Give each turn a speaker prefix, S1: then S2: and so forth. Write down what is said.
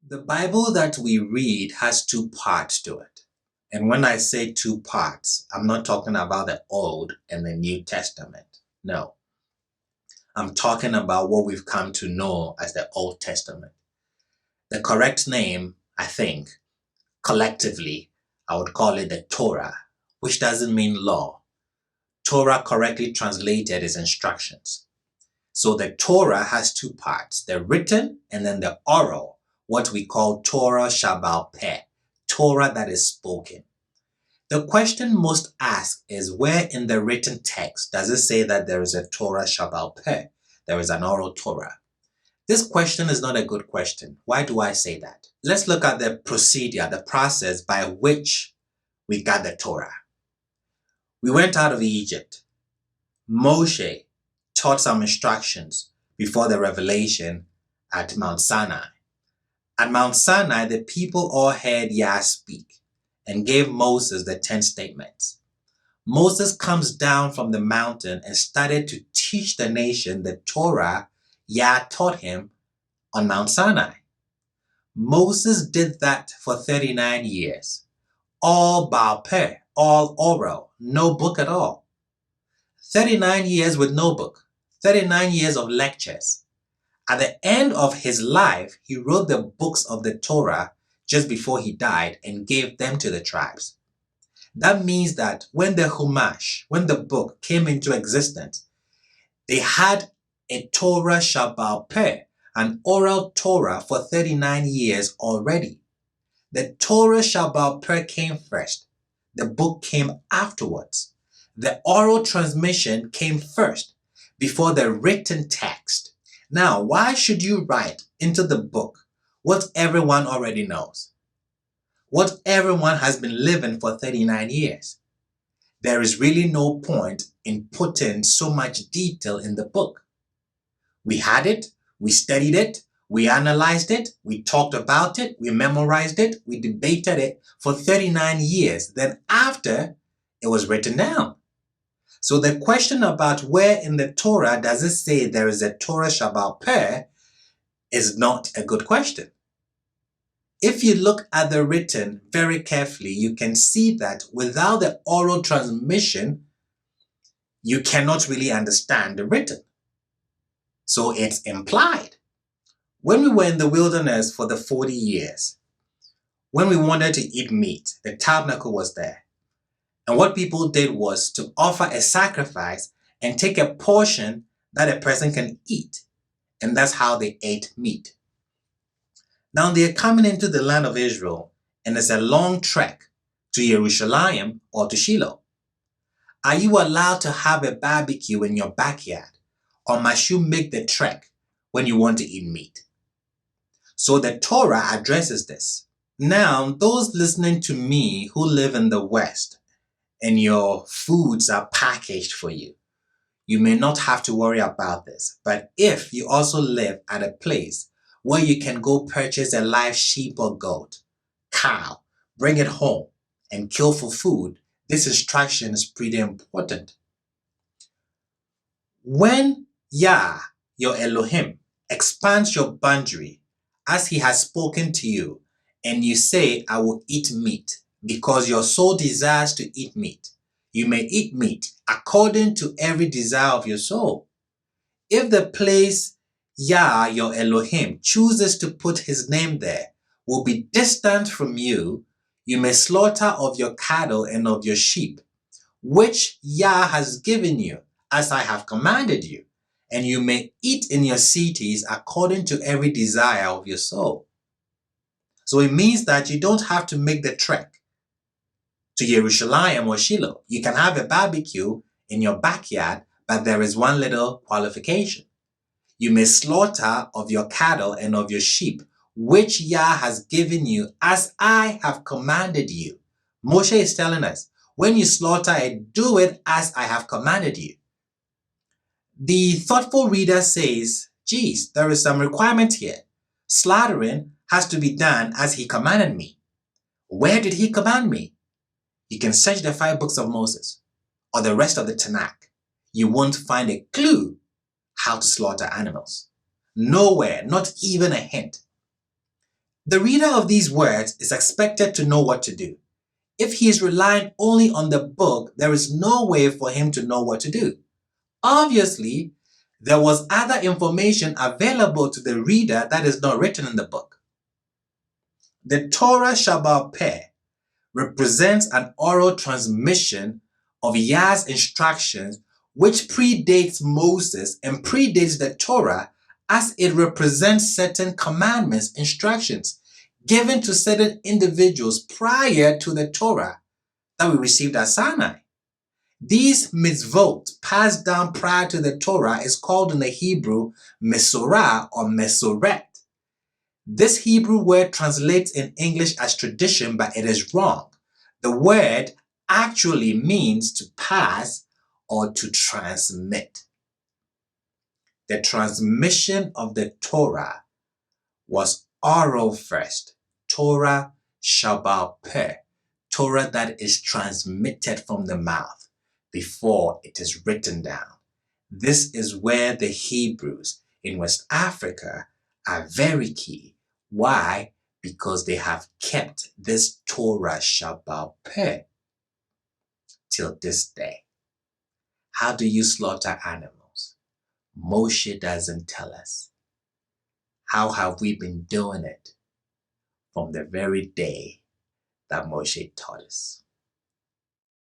S1: The Bible that we read has two parts to it. And when I say two parts, I'm not talking about the Old and the New Testament. No. I'm talking about what we've come to know as the Old Testament. The correct name, I think, collectively, I would call it the Torah, which doesn't mean law. Torah correctly translated is instructions. So the Torah has two parts, the written and then the oral, what we call Torah Shabbal Peh, Torah that is spoken. The question most asked is, where in the written text does it say that there is a Torah Shabbal Peh, there is an oral Torah? This question is not a good question. Why do I say that? Let's look at the procedure, the process by which we got the Torah. We went out of Egypt. Moshe taught some instructions before the revelation at Mount Sinai. At Mount Sinai, the people all heard Yah speak and gave Moses the 10 statements. Moses comes down from the mountain and started to teach the nation the Torah Yah taught him on Mount Sinai. Moses did that for 39 years. All Baal Peh, all oral, no book at all. 39 years with no book, 39 years of lectures. At the end of his life, he wrote the books of the Torah just before he died and gave them to the tribes. That means that when the Chumash, when the book came into existence, they had a Torah Shabbal Peh, an oral Torah for 39 years already. The Torah Shabbal Peh came first. The book came afterwards. The oral transmission came first before the written text. Now, why should you write into the book what everyone already knows? What everyone has been living for 39 years? There is really no point in putting so much detail in the book. We had it, we studied it, we analyzed it, we talked about it, we memorized it, we debated it for 39 years. Then after, it was written down. So the question about where in the Torah does it say there is a Torah Shabbal Peh is not a good question. If you look at the written very carefully, you can see that without the oral transmission, you cannot really understand the written. So it's implied. When we were in the wilderness for the 40 years, when we wanted to eat meat, the tabernacle was there. And what people did was to offer a sacrifice and take a portion that a person can eat. And that's how they ate meat. Now they're coming into the land of Israel, and it's a long trek to Jerusalem or to Shiloh. Are you allowed to have a barbecue in your backyard, or must you make the trek when you want to eat meat? So the Torah addresses this. Now, those listening to me who live in the West and your foods are packaged for you, you may not have to worry about this. But if you also live at a place where you can go purchase a live sheep or goat, cow, bring it home and kill for food, this instruction is pretty important. When Yah, your Elohim, expands your boundary as he has spoken to you, and you say, I will eat meat, because your soul desires to eat meat, you may eat meat according to every desire of your soul. If the place Yah, your Elohim, chooses to put his name there will be distant from you, you may slaughter of your cattle and of your sheep, which Yah has given you, as I have commanded you, and you may eat in your cities according to every desire of your soul. So it means that you don't have to make the trek to Jerusalem or Shiloh. You can have a barbecue in your backyard, but there is one little qualification. You may slaughter of your cattle and of your sheep, which Yah has given you, as I have commanded you. Moshe is telling us, when you slaughter it, do it as I have commanded you. The thoughtful reader says, geez, there is some requirement here. Slaughtering has to be done as he commanded me. Where did he command me? You can search the 5 books of Moses or the rest of the Tanakh. You won't find a clue how to slaughter animals. Nowhere, not even a hint. The reader of these words is expected to know what to do. If he is relying only on the book, there is no way for him to know what to do. Obviously, there was other information available to the reader that is not written in the book. The Torah Shabbal Peh represents an oral transmission of Yah's instructions which predates Moses and predates the Torah, as it represents certain commandments, instructions given to certain individuals prior to the Torah that we received at Sinai. These mitzvot passed down prior to the Torah is called in the Hebrew Mesorah or Mesoret. This Hebrew word translates in English as tradition, but it is wrong. The word actually means to pass or to transmit. The transmission of the Torah was oral first. Torah Shabbal Peh. Torah that is transmitted from the mouth before it is written down. This is where the Hebrews in West Africa are very key. Why? Because they have kept this Torah Shabbal Peh till this day. How do you slaughter animals? Moshe doesn't tell us. How have we been doing it from the very day that Moshe taught us?